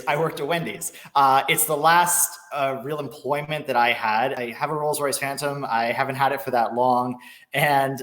I worked at Wendy's. It's the last real employment that I had. I have a Rolls Royce Phantom. I haven't had it for that long. And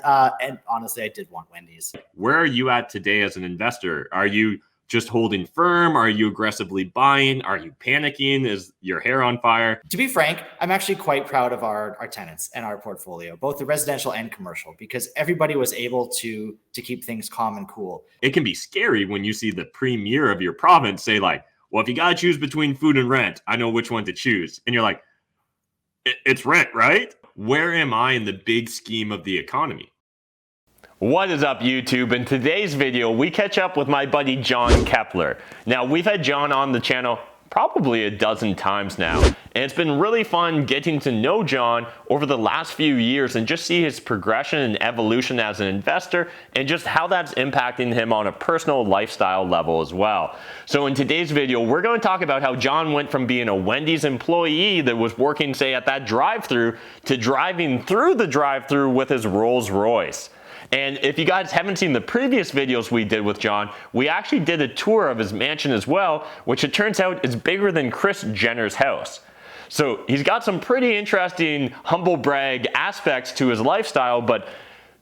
honestly, I did want Wendy's. Where are you at today as an investor? Are you just holding firm? Are you aggressively buying? Are you panicking? Is your hair on fire? To be frank, I'm actually quite proud of our tenants and our portfolio, both the residential and commercial, because everybody was able to keep things calm and cool. It can be scary when you see the premier of your province say like, well, if you got to choose between food and rent, I know which one to choose. And you're like, it's rent, right? Where am I in the big scheme of the economy? What is up, YouTube? In today's video, we catch up with my buddy Jon Kepler. Now, we've had Jon on the channel probably a dozen times now, and it's been really fun getting to know Jon over the last few years and just see his progression and evolution as an investor and just how that's impacting him on a personal lifestyle level as well. So in today's video, we're going to talk about how Jon went from being a Wendy's employee that was working, say, at that drive-thru to driving through the drive-thru with his Rolls Royce. And if you guys haven't seen the previous videos we did with Jon, we actually did a tour of his mansion as well, which it turns out is bigger than Kris Jenner's house. So he's got some pretty interesting humble brag aspects to his lifestyle, but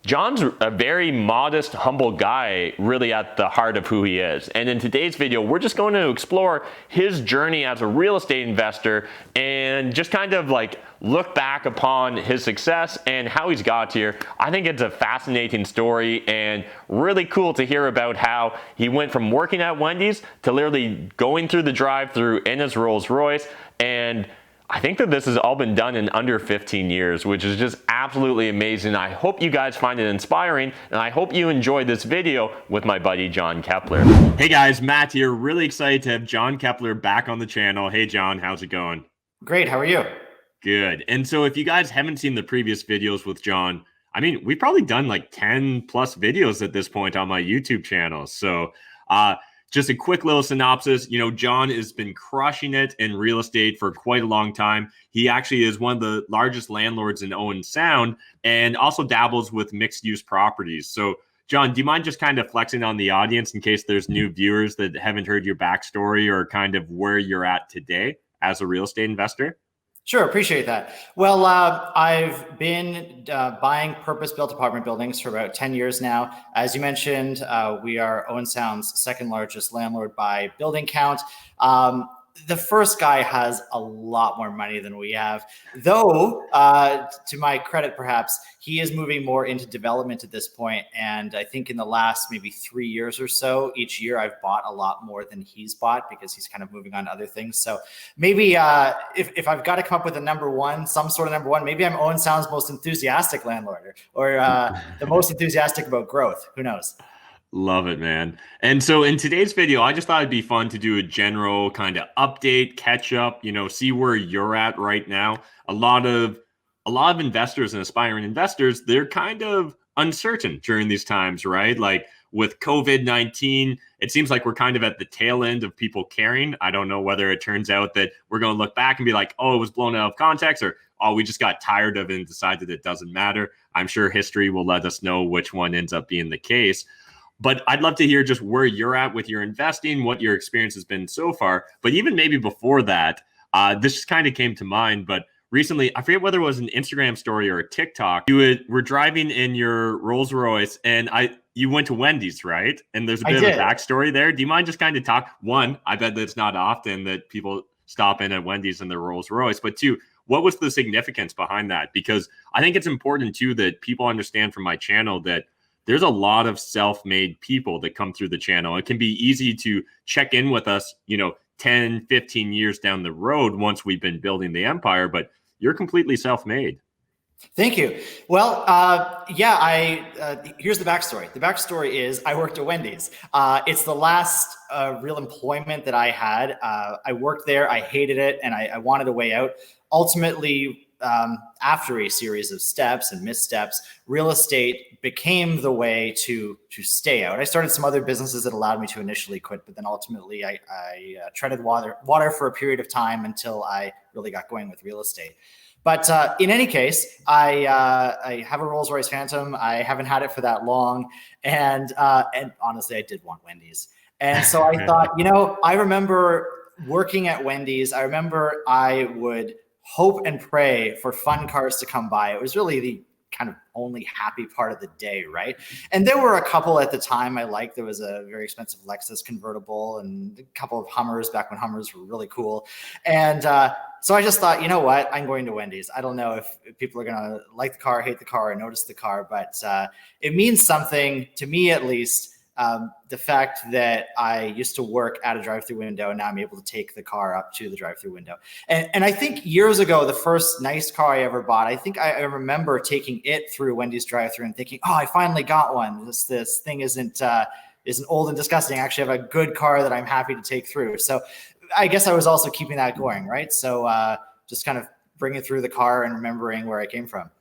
Jon's a very modest, humble guy, really at the heart of who he is. And in today's video, we're just going to explore his journey as a real estate investor and just kind of like look back upon his success and how he's got here. I think it's a fascinating story and really cool to hear about how he went from working at Wendy's to literally going through the drive-thru in his Rolls Royce. And I think that this has all been done in under 15 years, which is just absolutely amazing. I hope you guys find it inspiring, and I hope you enjoyed this video with my buddy Jon Kepler. Hey guys, Matt here. Really excited to have Jon Kepler back on the channel. Hey Jon, how's it going? Great, how are you? Good. And so if you guys haven't seen the previous videos with Jon, I mean, we've probably done like 10 plus videos at this point on my YouTube channel. So just a quick little synopsis. You know, Jon has been crushing it in real estate for quite a long time. He actually is one of the largest landlords in Owen Sound and also dabbles with mixed use properties. So Jon, do you mind just kind of flexing on the audience in case there's new viewers that haven't heard your backstory or kind of where you're at today as a real estate investor? Sure, appreciate that. Well, I've been buying purpose-built apartment buildings for about 10 years now. As you mentioned, we are Owen Sound's second largest landlord by building count. The first guy has a lot more money than we have, though, to my credit, perhaps, he is moving more into development at this point. And I think in the last maybe 3 years or so, each year I've bought a lot more than he's bought because he's kind of moving on to other things. So maybe if I've got to come up with a number one, some sort of number one, maybe I'm Owen Sound's most enthusiastic landlord or the most enthusiastic about growth. Who knows? Love it, man. And so in today's video, I just thought it'd be fun to do a general kind of update, catch up, you know, see where you're at right now. A lot of investors and aspiring investors, they're kind of uncertain during these times, right? Like with COVID-19, it seems like we're kind of at the tail end of people caring. I don't know whether it turns out that we're going to look back and be like, oh, it was blown out of context, or oh, we just got tired of it and decided it doesn't matter. I'm sure history will let us know which one ends up being the case. But I'd love to hear just where you're at with your investing, what your experience has been so far. But even maybe before that, this just kind of came to mind. But recently, I forget whether it was an Instagram story or a TikTok. You were driving in your Rolls Royce and you went to Wendy's, right? And there's a bit of a backstory there. Do you mind just kind of talk? One, I bet that it's not often that people stop in at Wendy's in their Rolls Royce. But two, what was the significance behind that? Because I think it's important, too, that people understand from my channel that there's a lot of self-made people that come through the channel. It can be easy to check in with us, you know, 10, 15 years down the road once we've been building the empire, but you're completely self-made. Thank you. Well, here's the backstory. The backstory is I worked at Wendy's. It's the last real employment that I had. I worked there. I hated it, and I wanted a way out. Ultimately, after a series of steps and missteps, real estate became the way to stay out. I started some other businesses that allowed me to initially quit, but then ultimately I treaded water for a period of time until I really got going with real estate. But in any case, I have a Rolls Royce Phantom. I haven't had it for that long, and honestly, I did want Wendy's. And so I thought, you know, I remember working at Wendy's, I remember I would hope and pray for fun cars to come by. It was really the kind of only happy part of the day, right? And there were a couple at the time I liked. There was a very expensive Lexus convertible and a couple of Hummers back when Hummers were really cool. And so I just thought, you know what? I'm going to Wendy's. I don't know if people are going to like the car, hate the car, or notice the car, but it means something to me, at least. The fact that I used to work at a drive-thru window, and now I'm able to take the car up to the drive-thru window. And I think years ago, the first nice car I ever bought, I think I remember taking it through Wendy's drive-thru and thinking, oh, I finally got one. This thing isn't old and disgusting. I actually have a good car that I'm happy to take through. So I guess I was also keeping that going, right? So just kind of bringing through the car and remembering where I came from.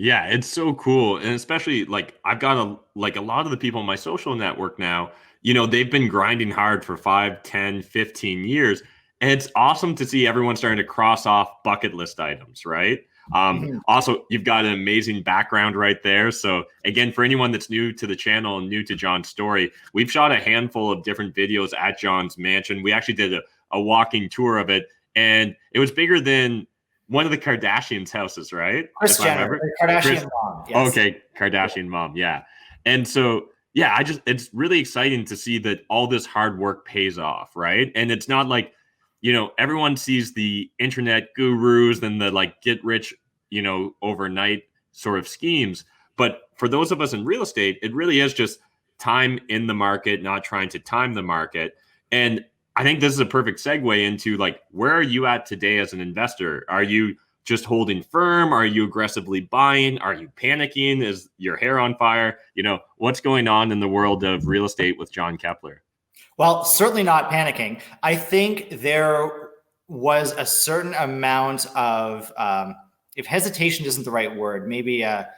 Yeah, it's so cool. And especially like I've got a lot of the people in my social network now, they've been grinding hard for 5, 10, 15 years. And it's awesome to see everyone starting to cross off bucket list items, right? Also, you've got an amazing background right there. So again, for anyone that's new to the channel and new to Jon's story, we've shot a handful of different videos at Jon's mansion. We actually did a walking tour of it, and it was bigger than one of the Kardashians' houses, right? Kris Jenner, Kardashian mom. Yes. Okay, Kardashian mom, yeah. And so, yeah, it's really exciting to see that all this hard work pays off, right? And it's not like, everyone sees the internet gurus and the like get rich, overnight sort of schemes. But for those of us in real estate, it really is just time in the market, not trying to time the market. And I think this is a perfect segue into like, where are you at today as an investor? Are you just holding firm? Are you aggressively buying? Are you panicking? Is your hair on fire? What's going on in the world of real estate with Jon Kepler? Well, certainly not panicking. I think there was a certain amount of, if hesitation isn't the right word, maybe a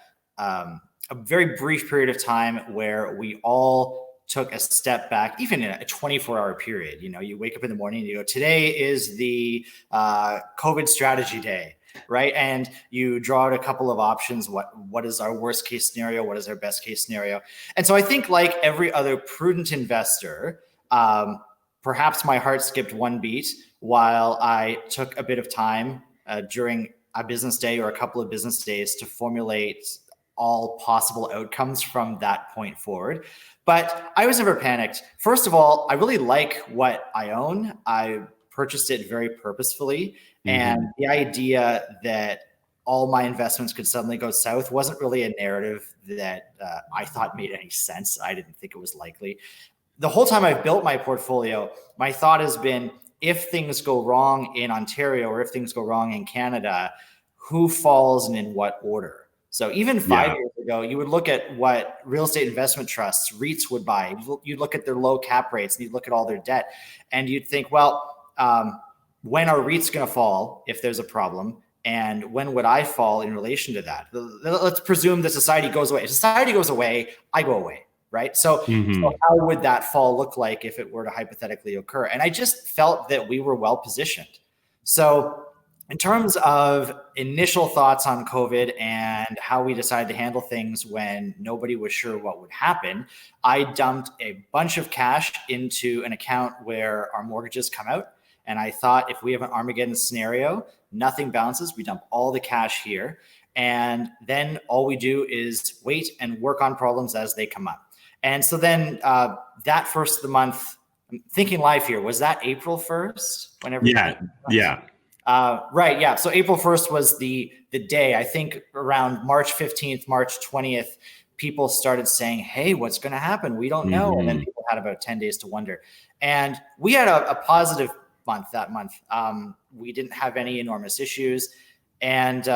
very brief period of time where we all took a step back, even in a 24-hour period. You wake up in the morning and you go, today is the COVID strategy day, right? And you draw out a couple of options. What is our worst case scenario? What is our best case scenario? And so I think, like every other prudent investor, perhaps my heart skipped one beat while I took a bit of time during a business day or a couple of business days to formulate all possible outcomes from that point forward. But I was never panicked. First of all, I really like what I own. I purchased it very purposefully. And the idea that all my investments could suddenly go south wasn't really a narrative that I thought made any sense. I didn't think it was likely. The whole time I've built my portfolio, my thought has been, if things go wrong in Ontario or if things go wrong in Canada, who falls and in what order? So even 5 years ago, you would look at what real estate investment trusts, REITs would buy. You'd look at their low cap rates and you'd look at all their debt and you'd think, well, when are REITs going to fall if there's a problem? And when would I fall in relation to that? Let's presume that society goes away. If society goes away, I go away, right? So how would that fall look like if it were to hypothetically occur? And I just felt that we were well positioned. So in terms of initial thoughts on COVID and how we decided to handle things when nobody was sure what would happen, I dumped a bunch of cash into an account where our mortgages come out. And I thought, if we have an Armageddon scenario, nothing bounces. We dump all the cash here. And then all we do is wait and work on problems as they come up. And so then that first of the month, I'm thinking live here, was that April 1st? Yeah. Right. Yeah. So April 1st was the day. I think around March 15th, March 20th, people started saying, hey, what's going to happen? We don't know. And then people had about 10 days to wonder. And we had a positive month that month. We didn't have any enormous issues. And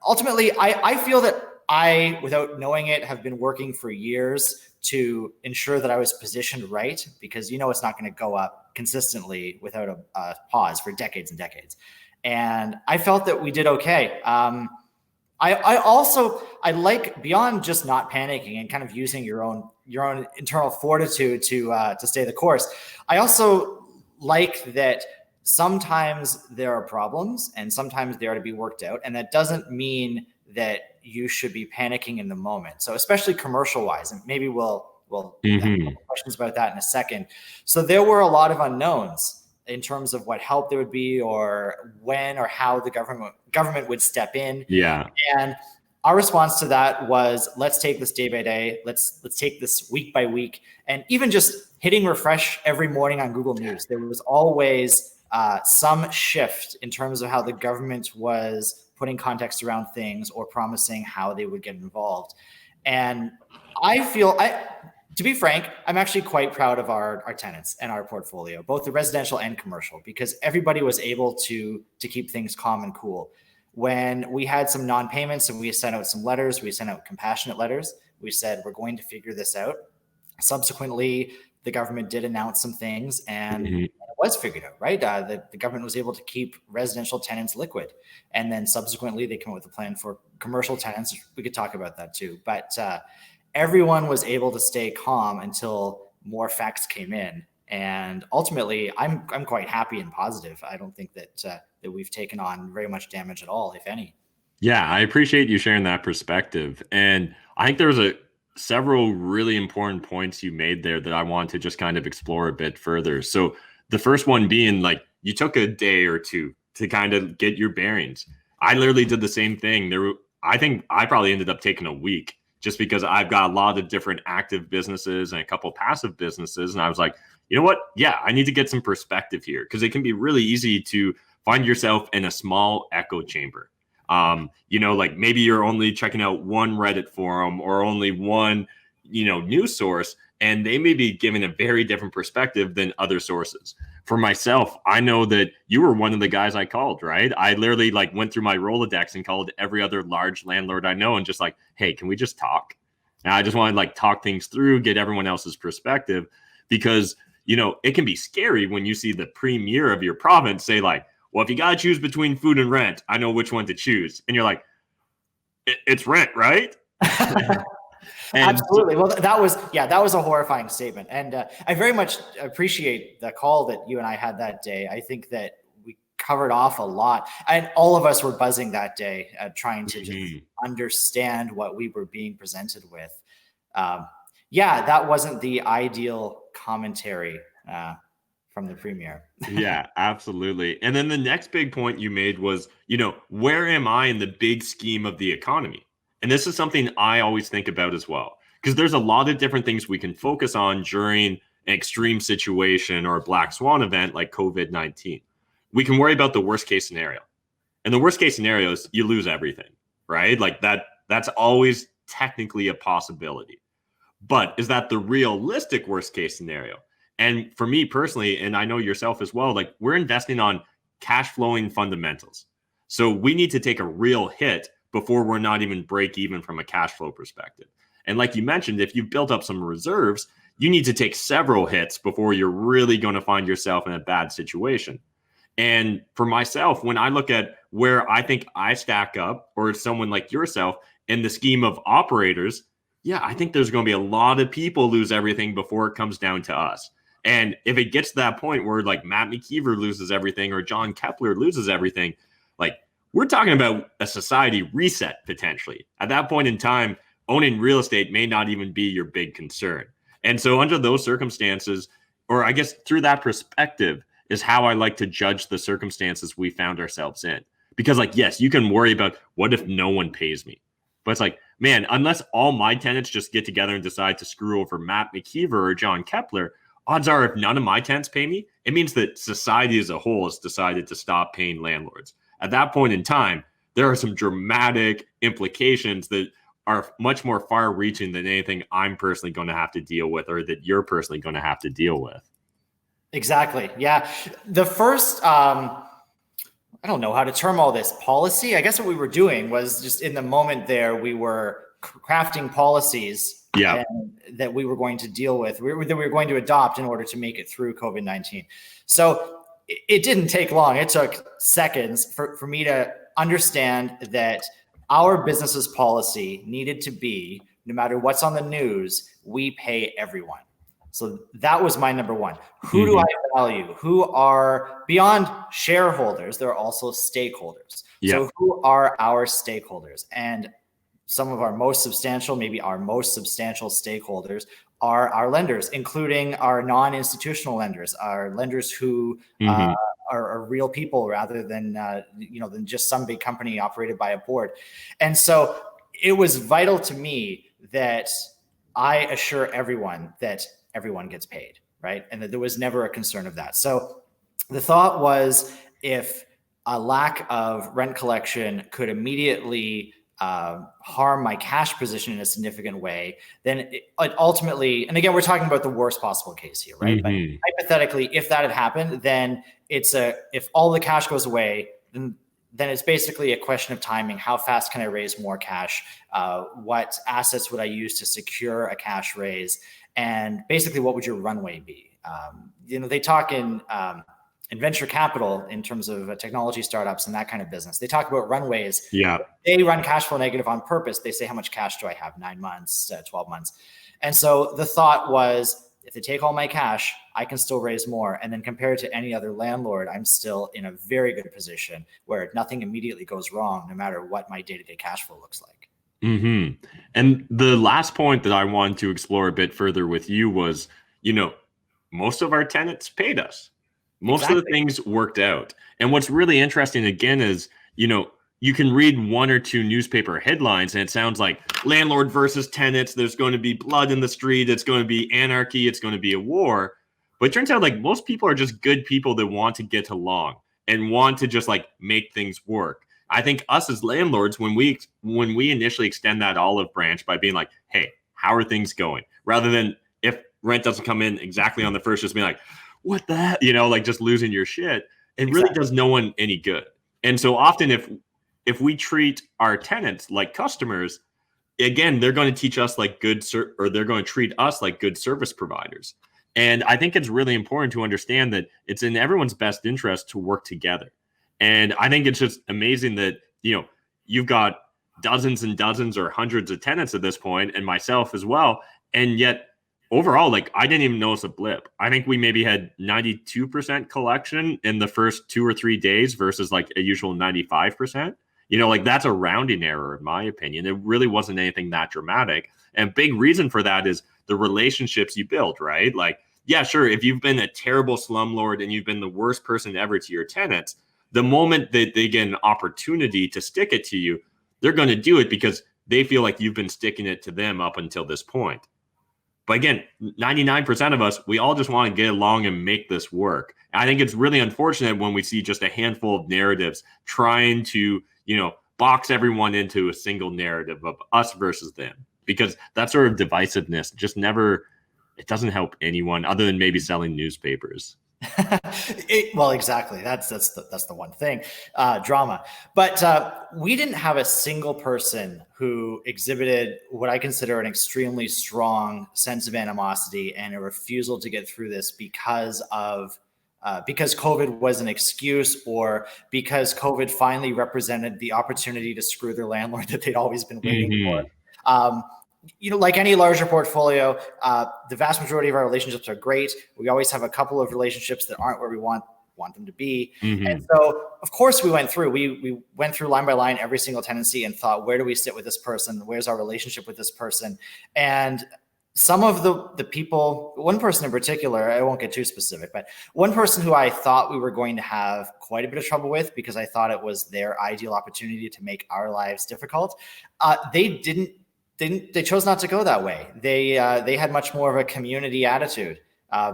ultimately, I feel that I, without knowing it, have been working for years to ensure that I was positioned right, because it's not going to go up consistently without a pause for decades and decades. And I felt that we did okay. I like, beyond just not panicking and kind of using your own internal fortitude to stay the course. I also like that sometimes there are problems and sometimes they are to be worked out, and that doesn't mean that you should be panicking in the moment. So especially commercial wise, and maybe we'll have questions about that in a second. So there were a lot of unknowns in terms of what help there would be or when or how the government would step in. Yeah. And our response to that was, let's take this day by day. Let's take this week by week. And even just hitting refresh every morning on Google News, there was always some shift in terms of how the government was putting context around things or promising how they would get involved. And I feel, to be frank, I'm actually quite proud of our tenants and our portfolio, both the residential and commercial, because everybody was able to keep things calm and cool. When we had some non-payments and we sent out some letters, we sent out compassionate letters. We said, we're going to figure this out. Subsequently, the government did announce some things and it was figured out, right? The government was able to keep residential tenants liquid. And then subsequently, they came up with a plan for commercial tenants. We could talk about that too. But everyone was able to stay calm until more facts came in. And ultimately, I'm quite happy and positive. I don't think that we've taken on very much damage at all, if any. Yeah, I appreciate you sharing that perspective. And I think there's several really important points you made there that I want to just kind of explore a bit further. So the first one being, like, you took a day or two to kind of get your bearings. I literally did the same thing. I think I probably ended up taking a week just because I've got a lot of different active businesses and a couple passive businesses. And I was like, you know what? Yeah, I need to get some perspective here, because it can be really easy to find yourself in a small echo chamber. Like maybe you're only checking out one Reddit forum or only one, news source, and they may be giving a very different perspective than other sources. For myself, I know that you were one of the guys I called, right? I literally went through my Rolodex and called every other large landlord I know and just hey, can we just talk? And I just want to talk things through, get everyone else's perspective, because it can be scary when you see the premier of your province say well, if you got to choose between food and rent, I know which one to choose. And you're like, it's rent, right? Absolutely. Well, that was a horrifying statement. And I very much appreciate the call that you and I had that day. I think that we covered off a lot, and all of us were buzzing that day, trying to just understand what we were being presented with. That wasn't the ideal commentary from the premier. Yeah, absolutely. And then the next big point you made was, where am I in the big scheme of the economy? And this is something I always think about as well, because there's a lot of different things we can focus on during an extreme situation or a black swan event like COVID-19. We can worry about the worst case scenario. And the worst case scenario is you lose everything, right? That's always technically a possibility. But is that the realistic worst case scenario? And for me personally, and I know yourself as well, we're investing on cash flowing fundamentals. So we need to take a real hit before we're not even break even from a cash flow perspective. And like you mentioned, if you've built up some reserves, you need to take several hits before you're really going to find yourself in a bad situation. And for myself, when I look at where I think I stack up, or someone like yourself in the scheme of operators, I think there's going to be a lot of people lose everything before it comes down to us. And if it gets to that point where Matt McKeever loses everything or Jon Kepler loses everything, we're talking about a society reset potentially. At that point in time, owning real estate may not even be your big concern. And so under those circumstances, or I guess through that perspective, is how I like to judge the circumstances we found ourselves in. Because yes, you can worry about what if no one pays me. But it's man, unless all my tenants just get together and decide to screw over Matt McKeever or Jon Kepler, odds are if none of my tenants pay me, it means that society as a whole has decided to stop paying landlords. At that point in time, there are some dramatic implications that are much more far-reaching than anything I'm personally going to have to deal with, or that you're personally going to have to deal with. Exactly. Yeah. The first, I don't know how to term all this, policy. I guess what we were doing was just in the moment there, we were crafting policies that we were going to deal with, that we were going to adopt in order to make it through COVID-19. So it didn't take long. It took seconds for me to understand that our business's policy needed to be, no matter what's on the news, we pay everyone. So that was my number one. Who do I value? Who are beyond shareholders? They're also stakeholders. So who are our stakeholders? And some of our most substantial, maybe our most substantial stakeholders are our lenders, including our non-institutional lenders, our lenders who are real people rather than than just some big company operated by a board. And so it was vital to me that I assure everyone that everyone gets paid, right? And that there was never a concern of that. So the thought was, if a lack of rent collection could immediately harm my cash position in a significant way, then it ultimately, and again, we're talking about the worst possible case here, right? But hypothetically, if that had happened, then if all the cash goes away, then it's basically a question of timing. How fast can I raise more cash? What assets would I use to secure a cash raise? And basically, what would your runway be? They talk in venture capital in terms of technology startups and that kind of business. They talk about runways. Yeah. They run cash flow negative on purpose. They say, how much cash do I have? 9 months, 12 months. And so the thought was, if they take all my cash, I can still raise more. And then compared to any other landlord, I'm still in a very good position where nothing immediately goes wrong, no matter what my day-to-day cash flow looks like. And the last point that I wanted to explore a bit further with you was, most of our tenants paid us. Most of the things worked out. And what's really interesting, again, is, you can read one or two newspaper headlines and it sounds like landlord versus tenants. There's going to be blood in the street. It's going to be anarchy. It's going to be a war. But it turns out like most people are just good people that want to get along and want to just like make things work. I think us as landlords, when we initially extend that olive branch by being like, hey, how are things going? Rather than if rent doesn't come in exactly on the first, just being like, what the heck? Like just losing your shit. It really does no one any good. And so often if we treat our tenants like customers, again, they're going to teach us like or they're going to treat us like good service providers. And I think it's really important to understand that it's in everyone's best interest to work together. And I think it's just amazing that, you've got dozens and dozens or hundreds of tenants at this point, and myself as well. And yet overall, like I didn't even notice a blip. I think we maybe had 92% collection in the first 2 or 3 days versus like a usual 95%. Like that's a rounding error, in my opinion. It really wasn't anything that dramatic. And big reason for that is the relationships you build, right? Like, yeah, sure. If you've been a terrible slumlord and you've been the worst person ever to your tenants, the moment that they get an opportunity to stick it to you, they're going to do it because they feel like you've been sticking it to them up until this point. But again, 99% of us, we all just want to get along and make this work. I think it's really unfortunate when we see just a handful of narratives trying to, box everyone into a single narrative of us versus them, because that sort of divisiveness just it doesn't help anyone other than maybe selling newspapers. Well, exactly. That's the one thing, drama. But we didn't have a single person who exhibited what I consider an extremely strong sense of animosity and a refusal to get through this because COVID was an excuse, or because COVID finally represented the opportunity to screw their landlord that they'd always been waiting for. Like any larger portfolio, the vast majority of our relationships are great. We always have a couple of relationships that aren't where we want them to be. And so, of course, we went through. We went through line by line every single tenancy and thought, where do we sit with this person? Where's our relationship with this person? And some of the people, one person in particular, I won't get too specific, but one person who I thought we were going to have quite a bit of trouble with because I thought it was their ideal opportunity to make our lives difficult, they chose not to go that way. They had much more of a community attitude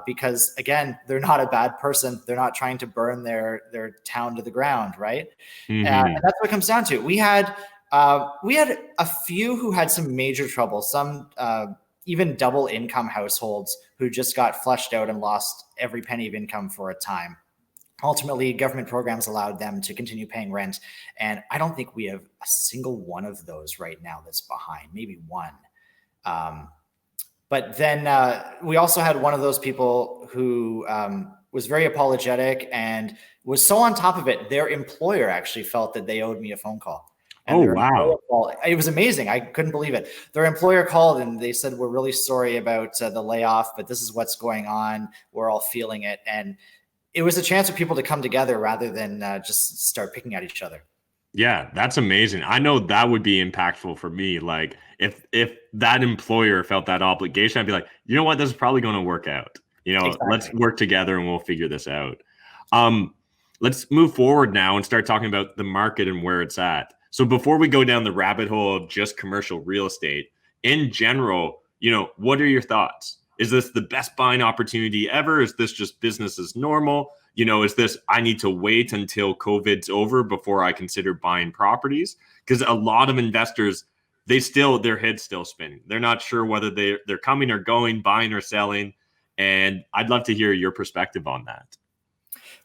because, again, they're not a bad person. They're not trying to burn their town to the ground, right? And that's what it comes down to. We had a few who had some major trouble, some even double income households who just got flushed out and lost every penny of income for a time. Ultimately, government programs allowed them to continue paying rent. And I don't think we have a single one of those right now that's behind, maybe one. But then we also had one of those people who was very apologetic and was so on top of it, their employer actually felt that they owed me a phone call. And wow. It was amazing. I couldn't believe it. Their employer called and they said, we're really sorry about the layoff, but this is what's going on. We're all feeling it. And it was a chance for people to come together rather than just start picking at each other. Yeah, that's amazing. I know that would be impactful for me. Like if that employer felt that obligation, I'd be like, you know what, this is probably going to work out. Let's Exactly. work together and we'll figure this out. Um, let's move forward now and start talking about the market and where it's at. So before we go down the rabbit hole of just commercial real estate, in general, what are your thoughts? Is this the best buying opportunity ever? Is this just business as normal? Is this, I need to wait until COVID's over before I consider buying properties? Because a lot of investors, their head's still spinning. They're not sure whether they're coming or going, buying or selling. And I'd love to hear your perspective on that.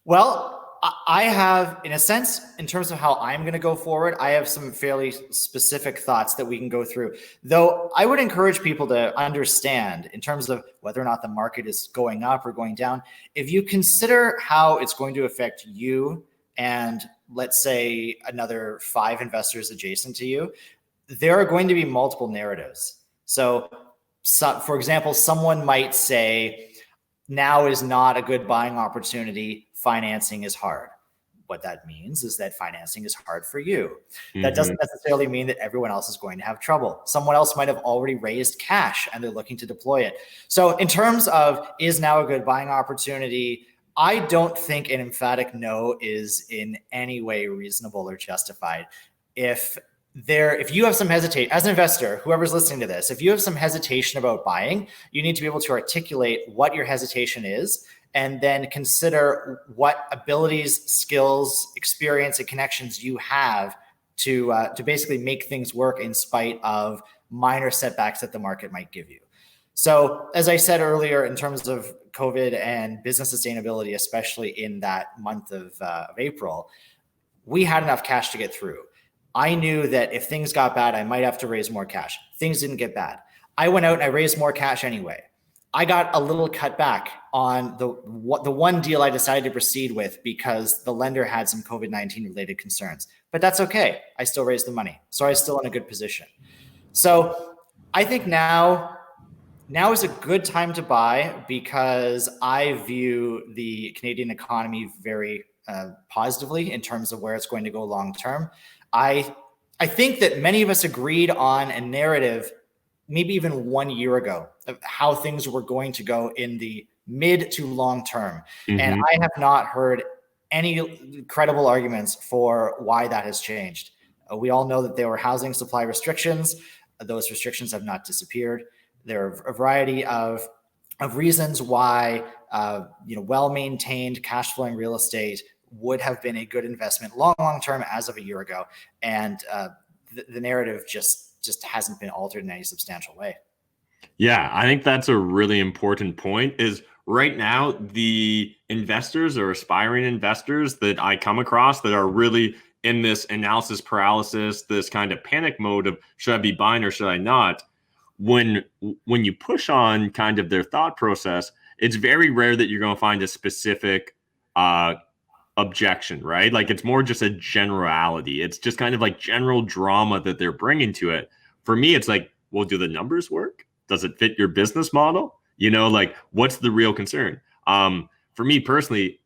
Well, I have, in a sense, in terms of how I'm going to go forward, I have some fairly specific thoughts that we can go through. Though I would encourage people to understand in terms of whether or not the market is going up or going down. If you consider how it's going to affect you and let's say another 5 investors adjacent to you, there are going to be multiple narratives. So for example, someone might say, now is not a good buying opportunity. Financing is hard. What that means is that financing is hard for you. That doesn't necessarily mean that everyone else is going to have trouble. Someone else might have already raised cash and they're looking to deploy it. So in terms of is now a good buying opportunity, I don't think an emphatic no is in any way reasonable or justified. If you have some hesitation as an investor, whoever's listening to this, if you have some hesitation about buying, you need to be able to articulate what your hesitation is and then consider what abilities, skills, experience, and connections you have to basically make things work in spite of minor setbacks that the market might give you. So as I said earlier, in terms of COVID and business sustainability, especially in that month of April, we had enough cash to get through. I knew that if things got bad, I might have to raise more cash. Things didn't get bad. I went out and I raised more cash anyway. I got a little cut back on the one deal I decided to proceed with because the lender had some COVID-19 related concerns, but that's okay. I still raised the money. So I was still in a good position. So I think now is a good time to buy because I view the Canadian economy very positively in terms of where it's going to go long term. I think that many of us agreed on a narrative maybe even 1 year ago of how things were going to go in the mid to long term. And I have not heard any credible arguments for why that has changed. We all know that there were housing supply restrictions. Those restrictions have not disappeared. There are a variety of reasons why well-maintained cash flowing real estate would have been a good investment long term as of a year ago. And the narrative just hasn't been altered in any substantial way. Yeah, I think that's a really important point is right now, the investors or aspiring investors that I come across that are really in this analysis paralysis, this kind of panic mode of should I be buying or should I not? When you push on kind of their thought process, it's very rare that you're going to find a specific objection, right? Like it's more just a generality. It's just kind of like general drama that they're bringing to it. For me, it's like, well, do the numbers work? Does it fit your business model? Like what's the real concern? For me personally,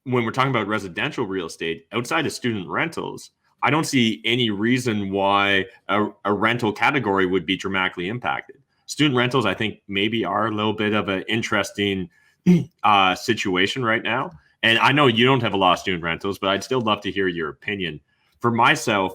when we're talking about residential real estate outside of student rentals, I don't see any reason why a rental category would be dramatically impacted. Student rentals, I think, maybe are a little bit of an interesting situation right now. And I know you don't have a lot of student rentals, but I'd still love to hear your opinion. For myself,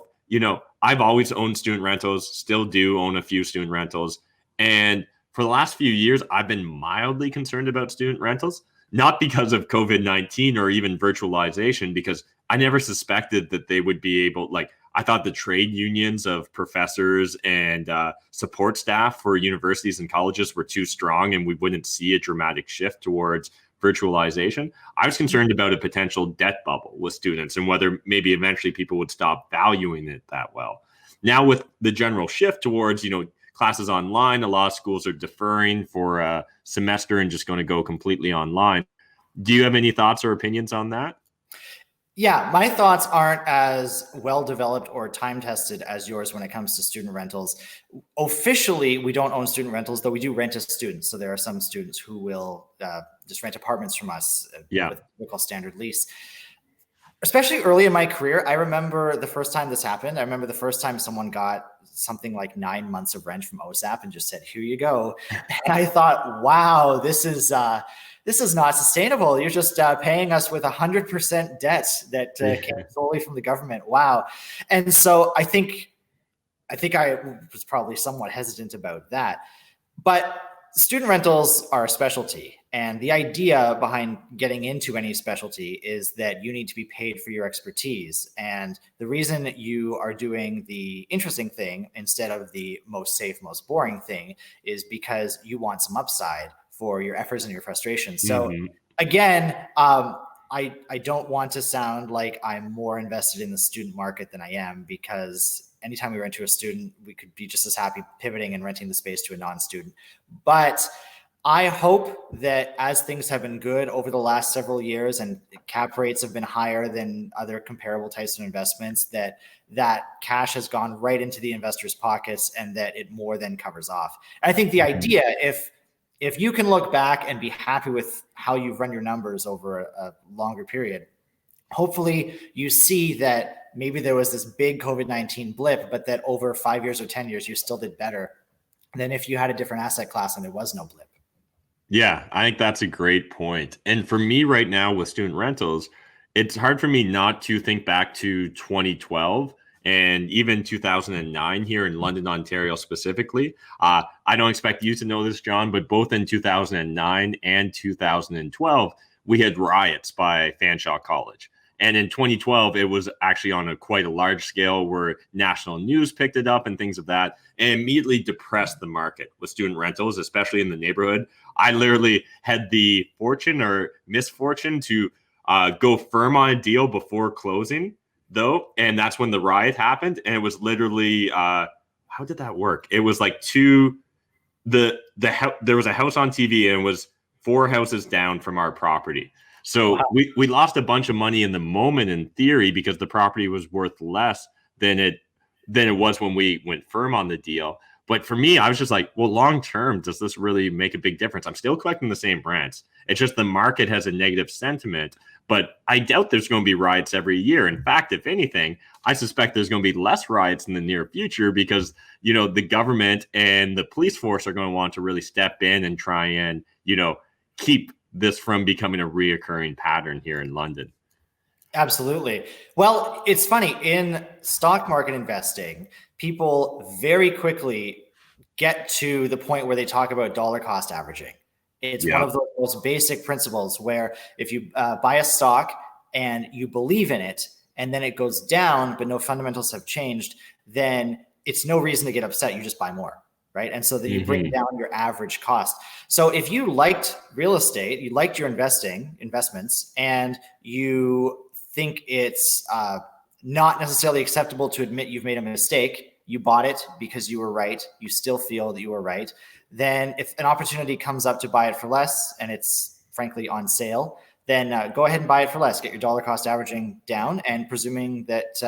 I've always owned student rentals, still do own a few student rentals. And for the last few years, I've been mildly concerned about student rentals, not because of COVID-19 or even virtualization, because I never suspected that they would be able, I thought the trade unions of professors and support staff for universities and colleges were too strong and we wouldn't see a dramatic shift towards virtualization. I was concerned about a potential debt bubble with students and whether maybe eventually people would stop valuing it that well. Now with the general shift towards, classes online, a lot of schools are deferring for a semester and just going to go completely online. Do you have any thoughts or opinions on that? Yeah, my thoughts aren't as well developed or time tested as yours when it comes to student rentals. Officially, we don't own student rentals, though we do rent to students. So there are some students who will just rent apartments from us with what we call standard lease. especially early in my career, I remember the first time this happened. I remember the first time someone got something like 9 months of rent from OSAP and just said, "Here you go." And I thought, wow, this is not sustainable. You're just paying us with 100% debt that came solely from the government. Wow. And so I think I was probably somewhat hesitant about that. But student rentals are a specialty. And the idea behind getting into any specialty is that you need to be paid for your expertise. And the reason that you are doing the interesting thing instead of the most safe, most boring thing is because you want some upside for your efforts and your frustrations. So again, I don't want to sound like I'm more invested in the student market than I am, because anytime we rent to a student, we could be just as happy pivoting and renting the space to a non-student. But I hope that as things have been good over the last several years and cap rates have been higher than other comparable types of investments, that cash has gone right into the investors' pockets and that it more than covers off. And I think the idea, if you can look back and be happy with how you've run your numbers over a longer period, hopefully you see that maybe there was this big COVID-19 blip, but that over 5 years or 10 years, you still did better than if you had a different asset class and there was no blip. Yeah, I think that's a great point. And for me right now with student rentals, it's hard for me not to think back to 2012 and even 2009 here in London, Ontario specifically. I don't expect you to know this, John, but both in 2009 and 2012, we had riots by Fanshawe College. And in 2012, it was actually on quite a large scale where national news picked it up and things of that, and immediately depressed the market with student rentals, especially in the neighborhood. I literally had the fortune or misfortune to go firm on a deal before closing, though, and that's when the riot happened. And it was literally, how did that work? It was like there was a house on TV, and it was 4 houses down from our property. So wow. we lost a bunch of money in the moment in theory because the property was worth less than it was when we went firm on the deal. But for me, I was just like, well, long term, does this really make a big difference? I'm still collecting the same rents. It's just the market has a negative sentiment. But I doubt there's going to be riots every year. In fact, if anything, I suspect there's going to be less riots in the near future because, the government and the police force are going to want to really step in and try and, keep this from becoming a reoccurring pattern here in London. Absolutely. Well, it's funny, in stock market investing, people very quickly get to the point where they talk about dollar cost averaging. It's one of the most basic principles where if you buy a stock and you believe in it and then it goes down, but no fundamentals have changed, then it's no reason to get upset. You just buy more. Right. And so that you bring down your average cost. So if you liked real estate, you liked your investments, and you think it's not necessarily acceptable to admit you've made a mistake, you bought it because you were right, you still feel that you were right, then if an opportunity comes up to buy it for less and it's frankly on sale, then go ahead and buy it for less. Get your dollar cost averaging down, and presuming that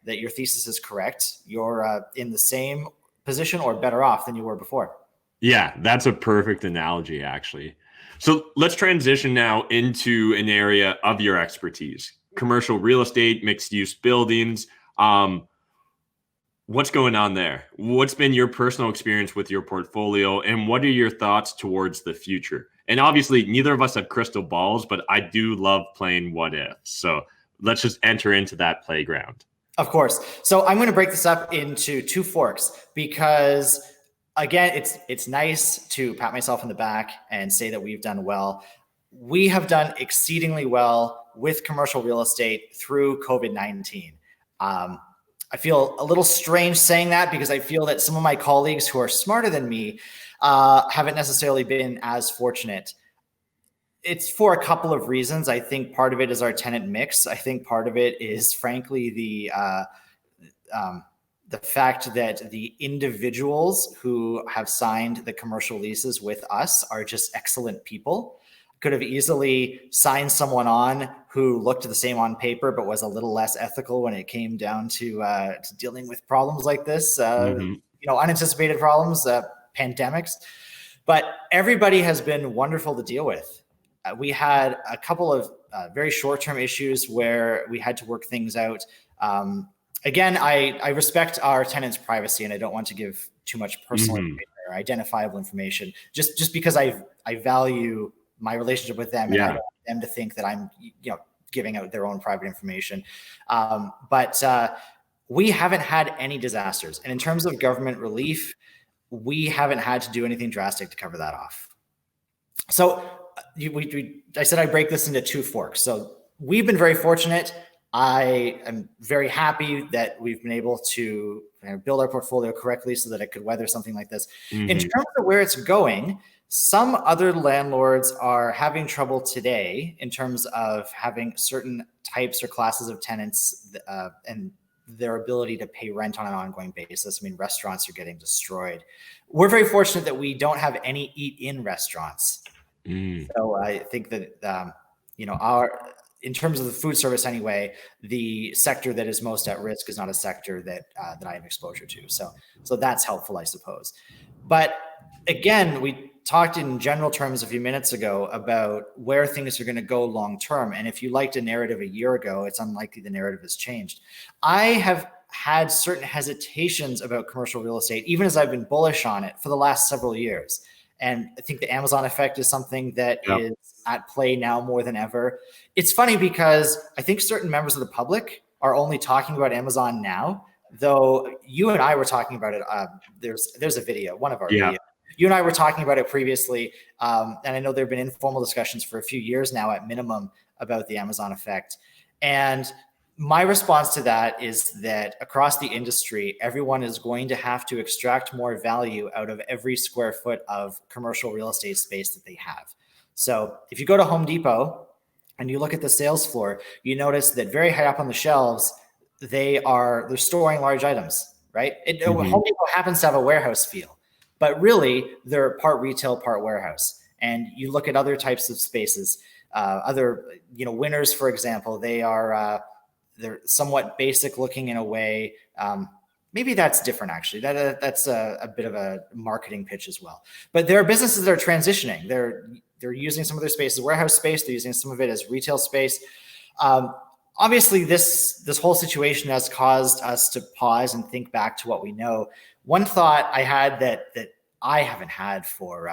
that your thesis is correct, you're in the same position or better off than you were before. Yeah, that's a perfect analogy, actually. So let's transition now into an area of your expertise: commercial real estate, mixed use buildings. What's going on there? What's been your personal experience with your portfolio, and what are your thoughts towards the future? And obviously, neither of us have crystal balls, but I do love playing what if. So let's just enter into that playground. Of course. So I'm going to break this up into 2 forks because, again, it's nice to pat myself on the back and say that we've done well. We have done exceedingly well with commercial real estate through COVID-19. I feel a little strange saying that because I feel that some of my colleagues who are smarter than me haven't necessarily been as fortunate. It's for a couple of reasons. I think part of it is our tenant mix. I think part of it is, frankly, the fact that the individuals who have signed the commercial leases with us are just excellent people. Could have easily signed someone on who looked the same on paper, but was a little less ethical when it came down to dealing with problems like this, unanticipated problems, pandemics. But everybody has been wonderful to deal with. We had a couple of very short-term issues where we had to work things out. Again, I respect our tenants' privacy, and I don't want to give too much personal information or identifiable information, just because I value my relationship with them, and I don't want them to think that I'm giving out their own private information. But we haven't had any disasters, and in terms of government relief, we haven't had to do anything drastic to cover that off. So I said I break this into two forks. So we've been very fortunate. I am very happy that we've been able to build our portfolio correctly so that it could weather something like this. In terms of where it's going, some other landlords are having trouble today in terms of having certain types or classes of tenants and their ability to pay rent on an ongoing basis. I mean, restaurants are getting destroyed. We're very fortunate that we don't have any eat-in restaurants. So I think that, in terms of the food service anyway, the sector that is most at risk is not a sector that I have exposure to. So that's helpful, I suppose. But again, we talked in general terms a few minutes ago about where things are going to go long term. And if you liked a narrative a year ago, it's unlikely the narrative has changed. I have had certain hesitations about commercial real estate, even as I've been bullish on it for the last several years. And I think the Amazon effect is something that is at play now more than ever. It's funny because I think certain members of the public are only talking about Amazon now, though you and I were talking about it. There's a video, one of our videos. You and I were talking about it previously. And I know there have been informal discussions for a few years now at minimum about the Amazon effect. And my response to that is that across the industry, everyone is going to have to extract more value out of every square foot of commercial real estate space that they have. So if you go to Home Depot and you look at the sales floor, you notice that very high up on the shelves, they're storing large items, right? Home Depot happens to have a warehouse feel, but really they're part retail, part warehouse. And you look at other types of spaces, Winners, for example, they're somewhat basic looking in a way. Maybe that's different, actually. That's a bit of a marketing pitch as well. But there are businesses that are transitioning. They're using some of their space as warehouse space. They're using some of it as retail space. Obviously, this whole situation has caused us to pause and think back to what we know. One thought I had that I haven't had for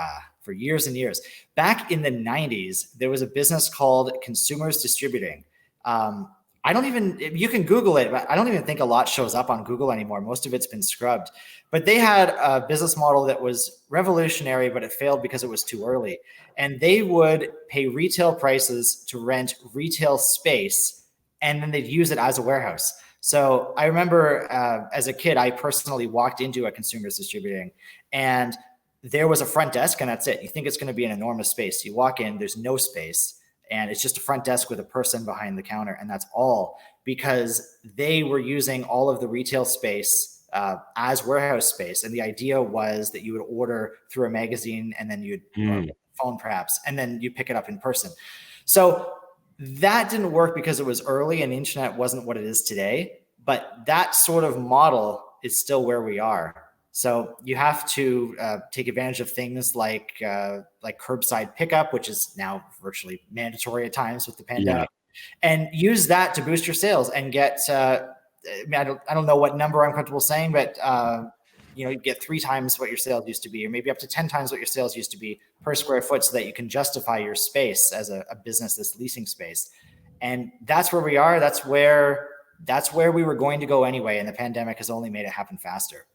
years and years. Back in the 90s, there was a business called Consumers Distributing. You can Google it, but I don't even think a lot shows up on Google anymore. Most of it's been scrubbed. But they had a business model that was revolutionary, but it failed because it was too early. And they would pay retail prices to rent retail space, and then they'd use it as a warehouse. So I remember as a kid, I personally walked into a Consumers Distributing, and there was a front desk, and that's it. You think it's going to be an enormous space. You walk in, there's no space. And it's just a front desk with a person behind the counter. And that's all, because they were using all of the retail space as warehouse space. And the idea was that you would order through a magazine, and then you'd phone perhaps, and then you pick it up in person. So that didn't work because it was early and the internet wasn't what it is today. But that sort of model is still where we are. So you have to take advantage of things like curbside pickup, which is now virtually mandatory at times with the pandemic, and use that to boost your sales and get. I don't know what number I'm comfortable saying, but you get 3 times what your sales used to be, or maybe up to 10 times what your sales used to be per square foot, so that you can justify your space as a business that's leasing space. And that's where we are. That's where we were going to go anyway, and the pandemic has only made it happen faster.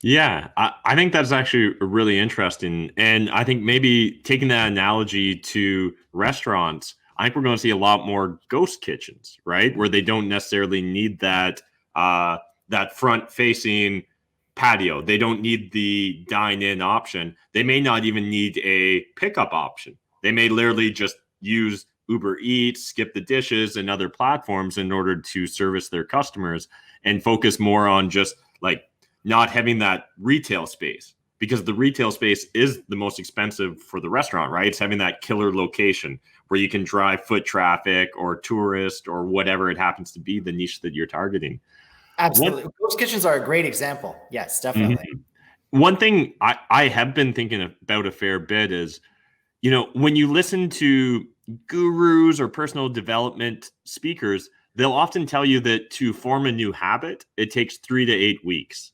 Yeah, I think that's actually really interesting. And I think maybe taking that analogy to restaurants, I think we're going to see a lot more ghost kitchens, right? Where they don't necessarily need that front-facing patio. They don't need the dine-in option. They may not even need a pickup option. They may literally just use Uber Eats, skip the dishes, and other platforms in order to service their customers, and focus more on just like not having that retail space, because the retail space is the most expensive for the restaurant, right? It's having that killer location where you can drive foot traffic or tourist or whatever it happens to be, the niche that you're targeting. Absolutely. Ghost kitchens are a great example. Yes, definitely. One thing I have been thinking about a fair bit is, when you listen to gurus or personal development speakers, they'll often tell you that to form a new habit, it takes 3 to 8 weeks.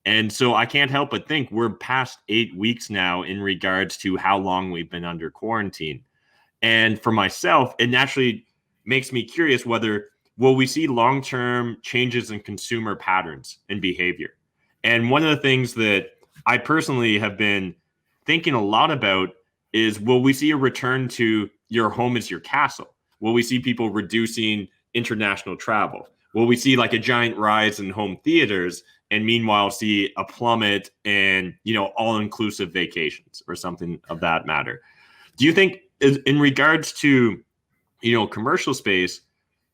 And so I can't help but think we're past 8 weeks now in regards to how long we've been under quarantine. And for myself, it naturally makes me curious whether will we see long-term changes in consumer patterns and behavior. And one of the things that I personally have been thinking a lot about is, will we see a return to your home is your castle? Will we see people reducing international travel? Will we see like a giant rise in home theaters and meanwhile see a plummet in, all-inclusive vacations or something of that matter? Do you think in regards to, commercial space,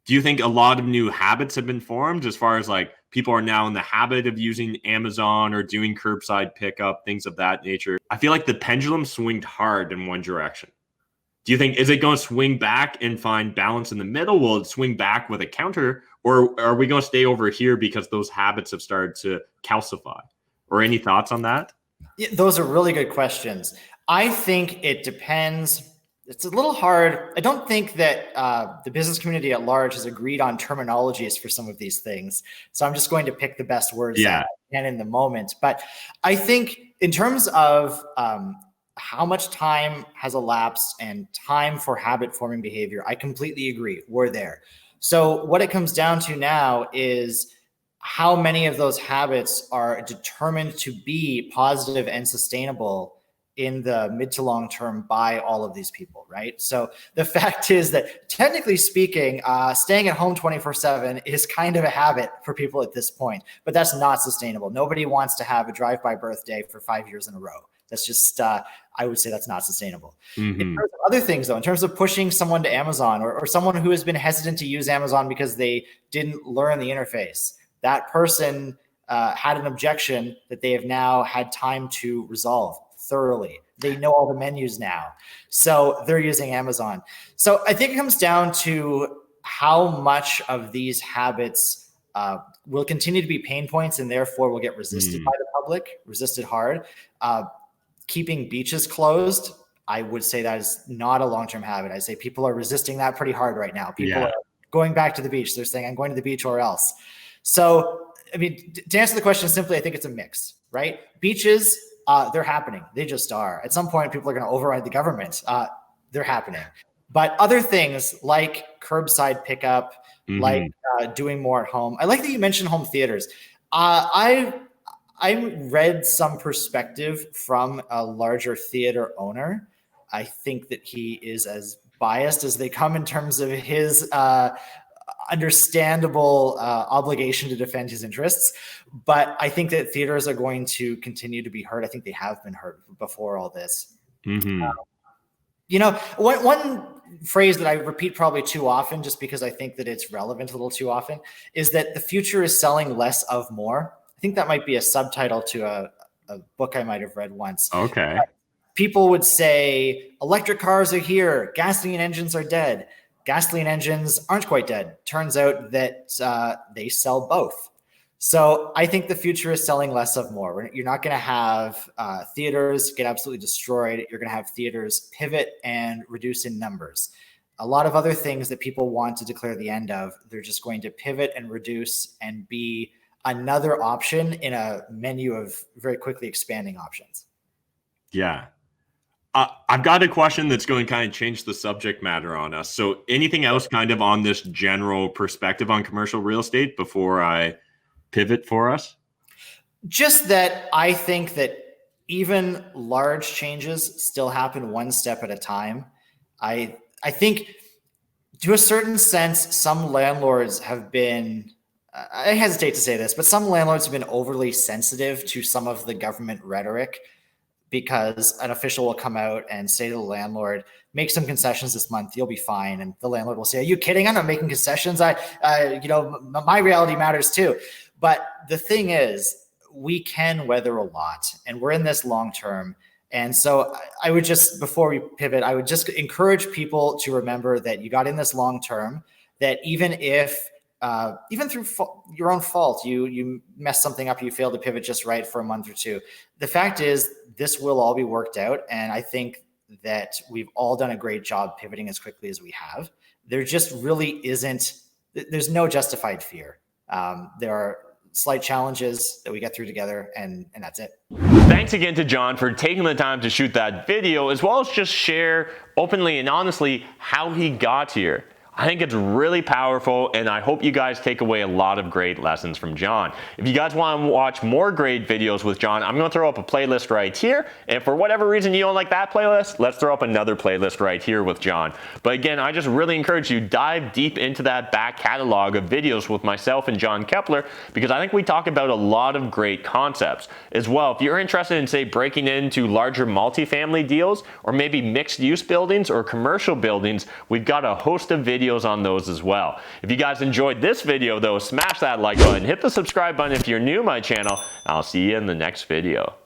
do you think a lot of new habits have been formed as far as like people are now in the habit of using Amazon or doing curbside pickup, things of that nature? I feel like the pendulum swinged hard in one direction. Do you think, is it going to swing back and find balance in the middle? Will it swing back with a counter, or are we going to stay over here because those habits have started to calcify? Or any thoughts on that? Yeah, those are really good questions. I think it depends. It's a little hard. I don't think that the business community at large has agreed on terminologies for some of these things. So I'm just going to pick the best words that I can in the moment. But I think in terms of how much time has elapsed and time for habit forming behavior, I completely agree. We're there. So what it comes down to now is how many of those habits are determined to be positive and sustainable in the mid to long term by all of these people, right? So the fact is that technically speaking, staying at home 24/7 is kind of a habit for people at this point, but that's not sustainable. Nobody wants to have a drive-by birthday for 5 years in a row. That's just, I would say that's not sustainable. In terms of other things though, in terms of pushing someone to Amazon or someone who has been hesitant to use Amazon because they didn't learn the interface, that person had an objection that they have now had time to resolve thoroughly. They know all the menus now. So they're using Amazon. So I think it comes down to how much of these habits will continue to be pain points and therefore will get resisted by the public, resisted hard. Keeping beaches closed, I would say that is not a long-term habit. I say people are resisting that pretty hard right now. People are going back to the beach. They're saying, I'm going to the beach or else. So, I mean, to answer the question simply, I think it's a mix, right? Beaches, they're happening. They just are. At some point, people are going to override the government. They're happening. But other things like curbside pickup, like doing more at home. I like that you mentioned home theaters. I read some perspective from a larger theater owner. I think that he is as biased as they come in terms of his understandable obligation to defend his interests. But I think that theaters are going to continue to be hurt. I think they have been hurt before all this. One phrase that I repeat probably too often, just because I think that it's relevant a little too often, is that the future is selling less of more. I think that might be a subtitle to a book I might have read once. Okay. People would say, electric cars are here, gasoline engines are dead. Gasoline engines aren't quite dead. Turns out that they sell both. So I think the future is selling less of more. You're not going to have theaters get absolutely destroyed. You're going to have theaters pivot and reduce in numbers. A lot of other things that people want to declare the end of, they're just going to pivot and reduce and be another option in a menu of very quickly expanding options. Yeah. I've got a question that's going to kind of change the subject matter on us. So anything else kind of on this general perspective on commercial real estate before I pivot for us? Just that I think that even large changes still happen one step at a time. I think to a certain sense, some landlords have been, I hesitate to say this, but some landlords have been overly sensitive to some of the government rhetoric, because an official will come out and say to the landlord, make some concessions this month, you'll be fine. And the landlord will say, are you kidding? I'm not making concessions. My reality matters too. But the thing is, we can weather a lot, and we're in this long term. And so I would just, before we pivot, I would just encourage people to remember that you got in this long term, that even if, even through your own fault, you mess something up, you fail to pivot just right for a month or two. The fact is, this will all be worked out. And I think that we've all done a great job pivoting as quickly as we have. There just really isn't, there's no justified fear. There are slight challenges that we get through together, and that's it. Thanks again to Jon for taking the time to shoot that video, as well as just share openly and honestly how he got here. I think it's really powerful, and I hope you guys take away a lot of great lessons from Jon. If you guys want to watch more great videos with Jon, I'm going to throw up a playlist right here. And for whatever reason you don't like that playlist, let's throw up another playlist right here with Jon. But again, I just really encourage you dive deep into that back catalog of videos with myself and Jon Kepler, because I think we talk about a lot of great concepts. As well, if you're interested in, say, breaking into larger multifamily deals, or maybe mixed use buildings or commercial buildings, we've got a host of videos on those as well. If you guys enjoyed this video though, smash that like button, hit the subscribe button if you're new to my channel, and I'll see you in the next video.